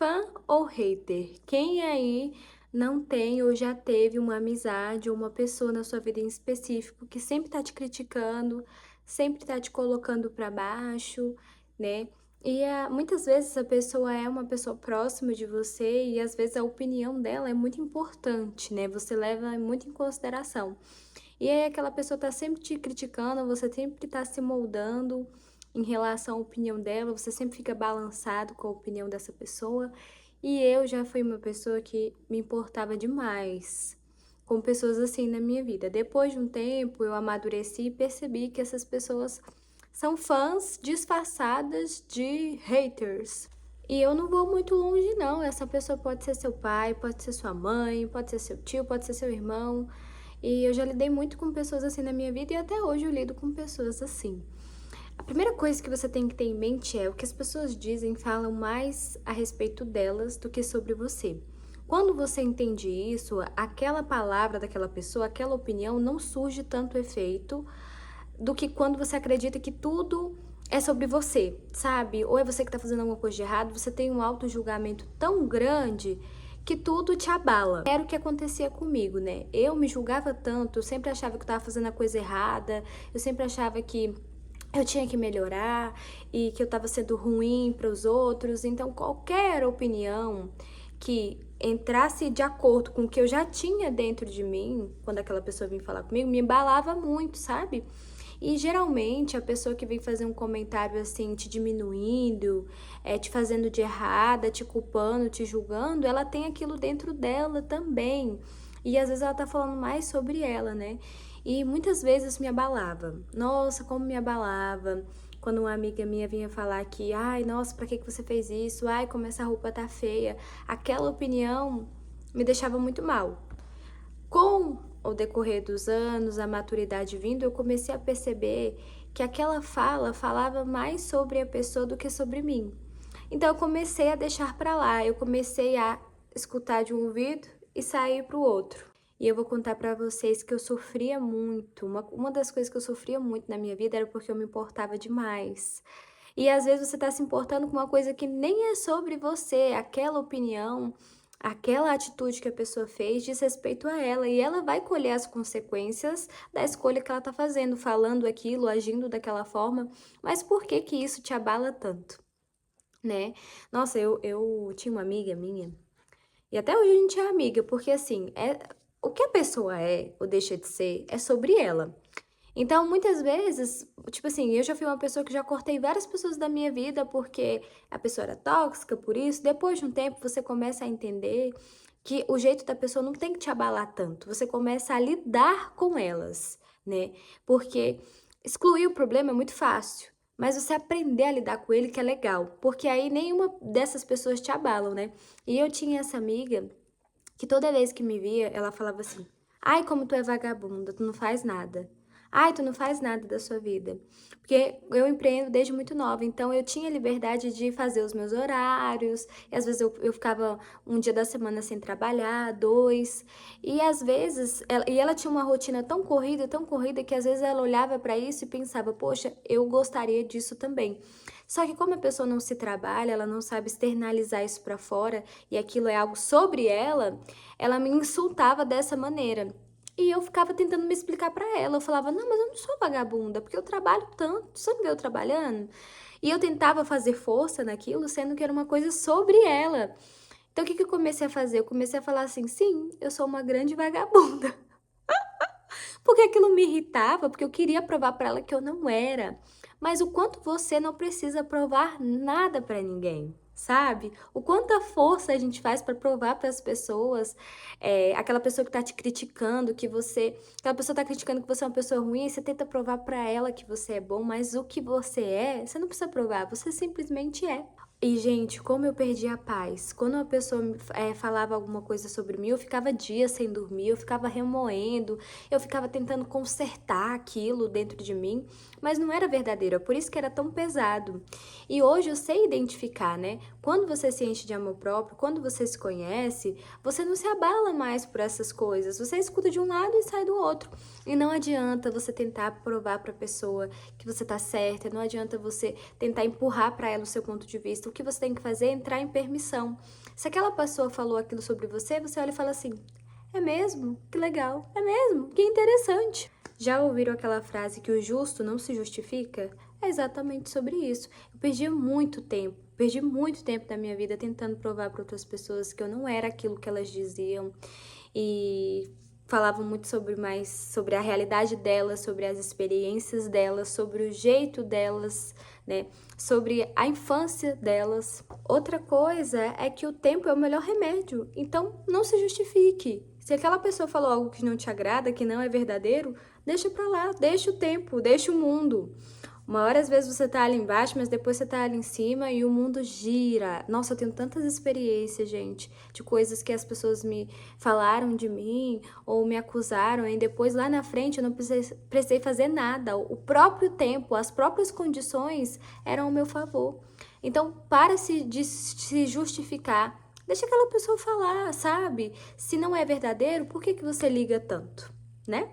fã ou hater? Quem aí não tem ou já teve uma amizade ou uma pessoa na sua vida em específico que sempre tá te criticando, sempre tá te colocando pra baixo, né? Muitas vezes a pessoa é uma pessoa próxima de você e às vezes a opinião dela é muito importante, né? Você leva muito em consideração. E aí aquela pessoa tá sempre te criticando, você sempre tá se moldando em relação à opinião dela, você sempre fica balançado com a opinião dessa pessoa. E eu já fui uma pessoa que me importava demais com pessoas assim na minha vida. Depois de um tempo, eu amadureci e percebi que essas pessoas são fãs disfarçadas de haters. E eu não vou muito longe, não. Essa pessoa pode ser seu pai, pode ser sua mãe, pode ser seu tio, pode ser seu irmão. E eu já lidei muito com pessoas assim na minha vida e até hoje eu lido com pessoas assim. A primeira coisa que você tem que ter em mente é o que as pessoas dizem falam mais a respeito delas do que sobre você. Quando você entende isso, aquela palavra daquela pessoa, aquela opinião não surge tanto efeito do que quando você acredita que tudo é sobre você, sabe? Ou é você que tá fazendo alguma coisa de errado, você tem um auto-julgamento tão grande que tudo te abala. Era o que acontecia comigo, né? Eu me julgava tanto, eu sempre achava que eu tava fazendo a coisa errada, eu sempre achava que eu tinha que melhorar e que eu tava sendo ruim para os outros. Então, qualquer opinião que entrasse de acordo com o que eu já tinha dentro de mim, quando aquela pessoa vinha falar comigo, me embalava muito, sabe? E geralmente a pessoa que vem fazer um comentário assim, te diminuindo, te fazendo de errada, te culpando, te julgando, ela tem aquilo dentro dela também. E às vezes ela tá falando mais sobre ela, né? E muitas vezes me abalava. Nossa, como me abalava. Quando uma amiga minha vinha falar que, ai, nossa, pra que você fez isso? Ai, como essa roupa tá feia. Aquela opinião me deixava muito mal. Com o decorrer dos anos, a maturidade vindo, eu comecei a perceber que aquela fala falava mais sobre a pessoa do que sobre mim. Então eu comecei a deixar pra lá, eu comecei a escutar de um ouvido e sair pro outro. E eu vou contar pra vocês que eu sofria muito. Uma das coisas que eu sofria muito na minha vida era porque eu me importava demais. E às vezes você tá se importando com uma coisa que nem é sobre você, aquela opinião, aquela atitude que a pessoa fez diz respeito a ela e ela vai colher as consequências da escolha que ela tá fazendo, falando aquilo, agindo daquela forma. Mas por que que isso te abala tanto, né? Nossa, eu tinha uma amiga minha e até hoje a gente é amiga, porque assim, o que a pessoa é ou deixa de ser é sobre ela. Então, muitas vezes, tipo assim, eu já fui uma pessoa que já cortei várias pessoas da minha vida porque a pessoa era tóxica, por isso. Depois de um tempo, você começa a entender que o jeito da pessoa não tem que te abalar tanto. Você começa a lidar com elas, né? Porque excluir o problema é muito fácil. Mas você aprender a lidar com ele que é legal. Porque aí nenhuma dessas pessoas te abalam, né? E eu tinha essa amiga que toda vez que me via, ela falava assim: ai, como tu é vagabunda, tu não faz nada. Ai, tu não faz nada da sua vida. Porque eu empreendo desde muito nova, então eu tinha liberdade de fazer os meus horários, e às vezes eu ficava um dia da semana sem trabalhar, dois, e às vezes, ela tinha uma rotina tão corrida, que às vezes ela olhava para isso e pensava, poxa, eu gostaria disso também. Só que como a pessoa não se trabalha, ela não sabe externalizar isso para fora, e aquilo é algo sobre ela me insultava dessa maneira. E eu ficava tentando me explicar pra ela. Eu falava, não, mas eu não sou vagabunda, porque eu trabalho tanto, você não vê eu trabalhando? E eu tentava fazer força naquilo, sendo que era uma coisa sobre ela. Então o que que eu comecei a fazer? Eu comecei a falar assim, sim, eu sou uma grande vagabunda. Porque aquilo me irritava, porque eu queria provar pra ela que eu não era. Mas o quanto você não precisa provar nada pra ninguém, sabe? O quanta força a gente faz pra provar pras pessoas, aquela pessoa que tá te criticando, aquela pessoa tá criticando que você é uma pessoa ruim, e você tenta provar pra ela que você é bom, mas o que você é, você não precisa provar, você simplesmente é. E, gente, como eu perdi a paz. Quando uma pessoa falava alguma coisa sobre mim, eu ficava dias sem dormir, eu ficava remoendo, eu ficava tentando consertar aquilo dentro de mim, mas não era verdadeiro, é por isso que era tão pesado. E hoje eu sei identificar, né? Quando você se enche de amor próprio, quando você se conhece, você não se abala mais por essas coisas. Você escuta de um lado e sai do outro. E não adianta você tentar provar para a pessoa que você tá certa, não adianta você tentar empurrar para ela o seu ponto de vista. O que você tem que fazer é entrar em permissão. Se aquela pessoa falou aquilo sobre você, você olha e fala assim: é mesmo? Que legal. É mesmo? Que interessante. Já ouviram aquela frase que o justo não se justifica? É exatamente sobre isso. Eu perdi muito tempo da minha vida tentando provar para outras pessoas que eu não era aquilo que elas diziam e falavam muito sobre a realidade delas, sobre as experiências delas, sobre o jeito delas, né? Sobre a infância delas. Outra coisa é que o tempo é o melhor remédio. Então, não se justifique. Se aquela pessoa falou algo que não te agrada, que não é verdadeiro, deixa pra lá, deixa o tempo, deixa o mundo. Uma hora, às vezes, você tá ali embaixo, mas depois você tá ali em cima e o mundo gira. Nossa, eu tenho tantas experiências, gente, de coisas que as pessoas me falaram de mim ou me acusaram, e depois lá na frente eu não precisei fazer nada. O próprio tempo, as próprias condições eram ao meu favor. Então, de se justificar. Deixa aquela pessoa falar, sabe? Se não é verdadeiro, por que você liga tanto, né?